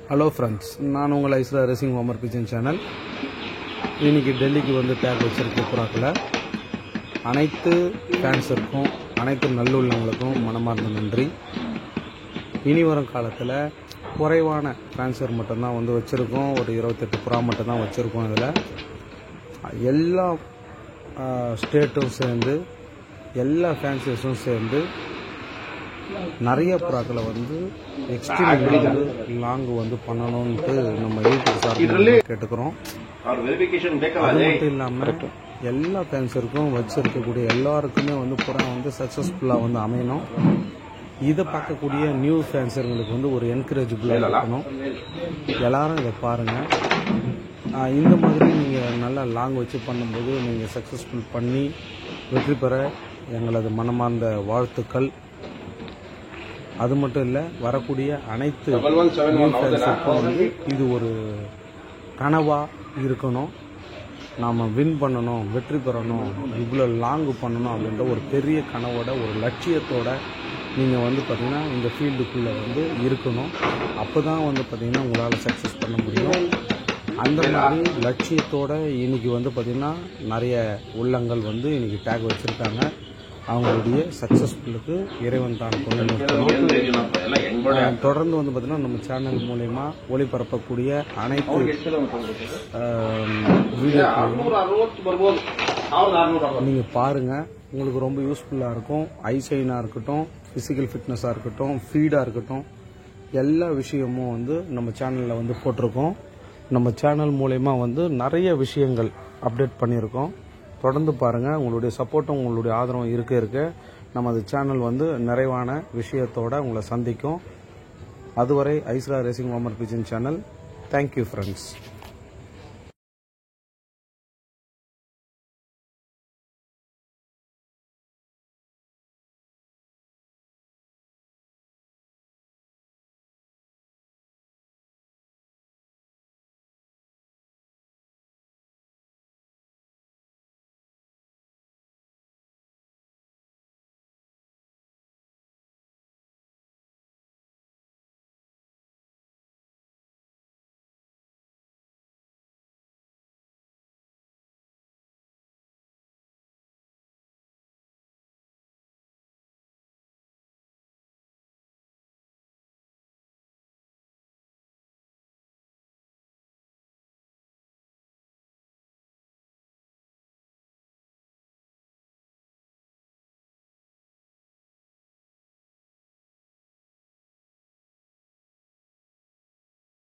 Hello friends, நான் உங்கள் ஐஸ்ரா ரேசிங் வார்மர் கிச்சன் சேனல். இன்றைக்கி டெல்லிக்கு வந்து டேக் வச்சிருக்க புறாக்களை அனைத்து ஃபேன்ஸருக்கும் அனைத்து நல்லுள்ளவங்களுக்கும் மனமார்ந்த நன்றி. இனி வரும் காலத்தில் குறைவான ஃபேன்ஸர் மட்டும்தான் வந்து வச்சுருக்கோம். ஒரு 28 புறா மட்டும்தான் வச்சுருக்கோம். இதில் எல்லா ஸ்டேட்டும் சேர்ந்து எல்லா ஃபேன்ஸஸும் சேர்ந்து நிறைய புறாக்களை வந்து எக்ஸ்ட்ரீம் லாங் வந்து பண்ணணும்ட்டு நம்ம யூடியூப் சார்பாக கேட்டுக்கிறோம். அது மட்டும் இல்லாமல் எல்லா ஃபேன்ஸருக்கும் வச்சிருக்கக்கூடிய எல்லாருக்குமே வந்து புறா வந்து சக்ஸஸ்ஃபுல்லாக வந்து அமையணும். இதை பார்க்கக்கூடிய நியூ ஃபேன்ஸர்களுக்கு வந்து ஒரு என்கரேஜபிளாக இருக்கணும். எல்லாரும் இதை பாருங்கள். இந்த மாதிரி நீங்கள் நல்லா லாங் வச்சு பண்ணும்போது நீங்கள் சக்ஸஸ்ஃபுல் பண்ணி வெற்றி பெற எங்களது மனமார்ந்த வாழ்த்துக்கள். அது மட்டும் இல்லை, வரக்கூடிய அனைத்து நியூ ஃபேன்ஸருக்கும் வந்து இது ஒரு கனவாக இருக்கணும். நாம் வின் பண்ணணும், வெற்றி பெறணும், இவ்வளோ லாங் பண்ணணும் அப்படின்ற ஒரு பெரிய கனவோட ஒரு லட்சியத்தோட நீங்கள் வந்து பார்த்திங்கன்னா இந்த ஃபீல்டுக்குள்ளே வந்து இருக்கணும். அப்போ தான் வந்து பார்த்திங்கன்னா உங்களால் சக்ஸஸ் பண்ண முடியும். அந்த மாதிரி லட்சியத்தோடு இன்றைக்கி வந்து பார்த்திங்கன்னா நிறைய உள்ளங்கள் வந்து இன்றைக்கி டேக் வச்சுருக்காங்க. அவங்களுடைய சக்ஸஸ்ஃபுல்லுக்கு இறைவன் தான் கொண்டு நிறுத்தணும். தொடர்ந்து வந்து பார்த்திங்கன்னா நம்ம சேனல் மூலயமா ஒளிபரப்பக்கூடிய அனைத்து வீடியோக்களையும் நீங்கள் பாருங்கள். உங்களுக்கு ரொம்ப யூஸ்ஃபுல்லாக இருக்கும். ஐசைனாக இருக்கட்டும், ஃபிசிக்கல் ஃபிட்னஸாக இருக்கட்டும், ஃபீடாக இருக்கட்டும், எல்லா விஷயமும் வந்து நம்ம சேனலில் வந்து போட்டிருக்கோம். நம்ம சேனல் மூலயமா வந்து நிறைய விஷயங்கள் அப்டேட் பண்ணியிருக்கோம். தொடர்ந்து பாருங்கள். உங்களுடைய சப்போர்ட்டும் உங்களுடைய ஆதரவும் இருக்க நமது சேனல் வந்து நிறைவான விஷயத்தோடு உங்களை சந்திக்கும். அதுவரை ஐஸ்ரா ரேசிங் வார்மர் கிச்சன் சேனல். Thank you friends.